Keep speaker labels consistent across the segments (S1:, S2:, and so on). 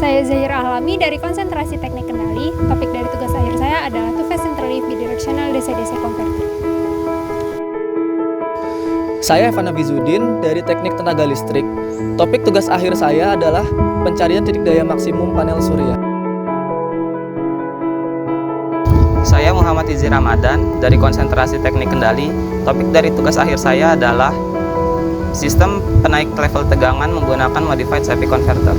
S1: Saya Zahira Ahlami dari Konsentrasi Teknik Kendali. Topik dari tugas akhir saya adalah Two-Phase Interleaf Bidirectional DC-DC Converter.
S2: Saya Evan Abizudin dari Teknik Tenaga Listrik. Topik tugas akhir saya adalah pencarian titik daya maksimum panel surya.
S3: Saya Muhammad Izzi Ramadan dari Konsentrasi Teknik Kendali. Topik dari tugas akhir saya adalah sistem penaik level tegangan menggunakan Modified SAPI Converter.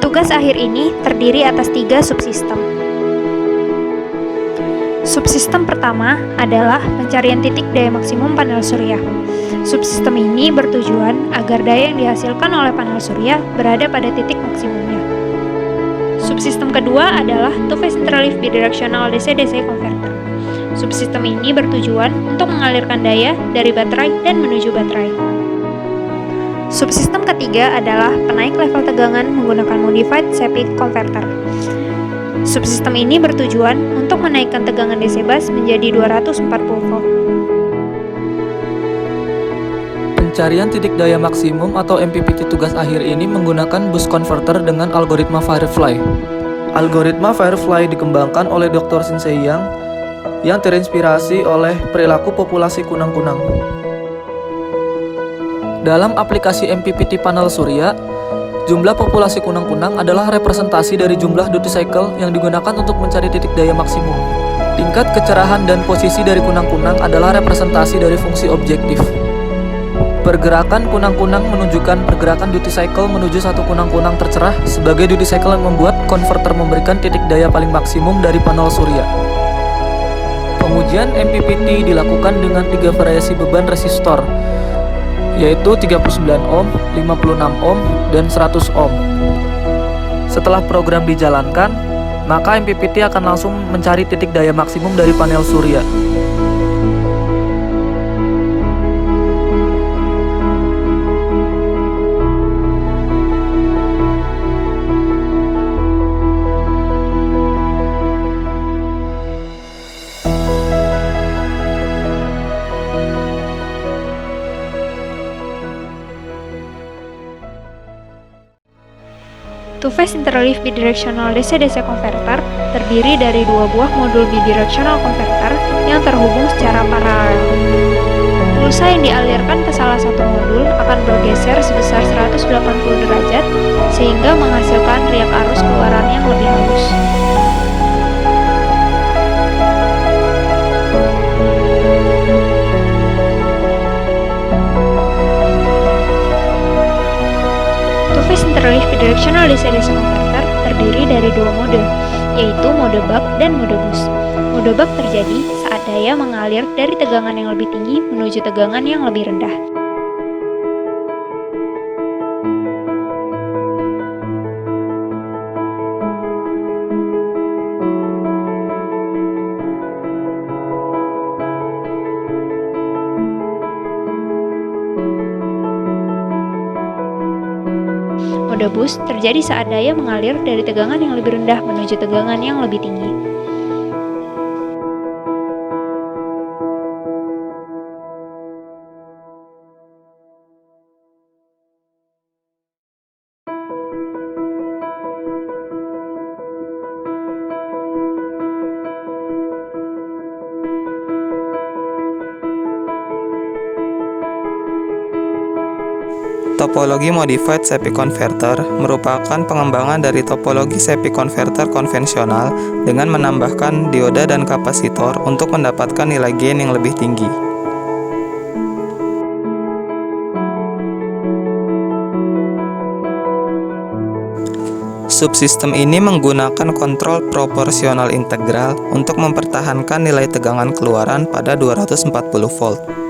S1: Tugas akhir ini terdiri atas 3 subsistem. Subsistem pertama adalah pencarian titik daya maksimum panel surya. Subsistem ini bertujuan agar daya yang dihasilkan oleh panel surya berada pada titik maksimumnya. Subsistem kedua adalah Two-Phase Interleaf Bidirectional DC-DC Converter. Subsistem ini bertujuan untuk mengalirkan daya dari baterai dan menuju baterai. Subsistem ketiga adalah penaik level tegangan menggunakan Modified SAPI Converter. Subsistem ini bertujuan untuk menaikkan tegangan DC bus menjadi 240 volt.
S2: Pencarian titik daya maksimum atau MPPT tugas akhir ini menggunakan bus converter dengan algoritma Firefly. Algoritma Firefly dikembangkan oleh Dr. Shinsei Yang yang terinspirasi oleh perilaku populasi kunang-kunang. Dalam aplikasi MPPT panel surya, jumlah populasi kunang-kunang adalah representasi dari jumlah duty cycle yang digunakan untuk mencari titik daya maksimum. Tingkat kecerahan dan posisi dari kunang-kunang adalah representasi dari fungsi objektif. Pergerakan kunang-kunang menunjukkan pergerakan duty cycle menuju satu kunang-kunang tercerah sebagai duty cycle yang membuat konverter memberikan titik daya paling maksimum dari panel surya. Pengujian MPPT dilakukan dengan 3 variasi beban resistor, yaitu 39 ohm, 56 ohm, dan 100 ohm. Setelah program dijalankan, maka MPPT akan langsung mencari titik daya maksimum dari panel surya.
S1: Two-Phase Interleaf Bidirectional DC-DC Converter terdiri dari 2 buah modul bidirectional converter yang terhubung secara paralel. Pulsa yang dialirkan ke salah satu modul akan bergeser sebesar 180 derajat sehingga menghasilkan riak arus keluaran yang lebih halus. Two-Phase Interleaf Bidirectional DC-DC Converter terdiri dari 2 mode, yaitu mode buck dan mode boost. Mode buck terjadi saat daya mengalir dari tegangan yang lebih tinggi menuju tegangan yang lebih rendah. Mode boost terjadi saat daya mengalir dari tegangan yang lebih rendah menuju tegangan yang lebih tinggi.
S3: Topologi Modified SAPI Converter merupakan pengembangan dari topologi SAPI Converter konvensional dengan menambahkan dioda dan kapasitor untuk mendapatkan nilai gain yang lebih tinggi. Subsistem ini menggunakan kontrol proporsional integral untuk mempertahankan nilai tegangan keluaran pada 240 volt.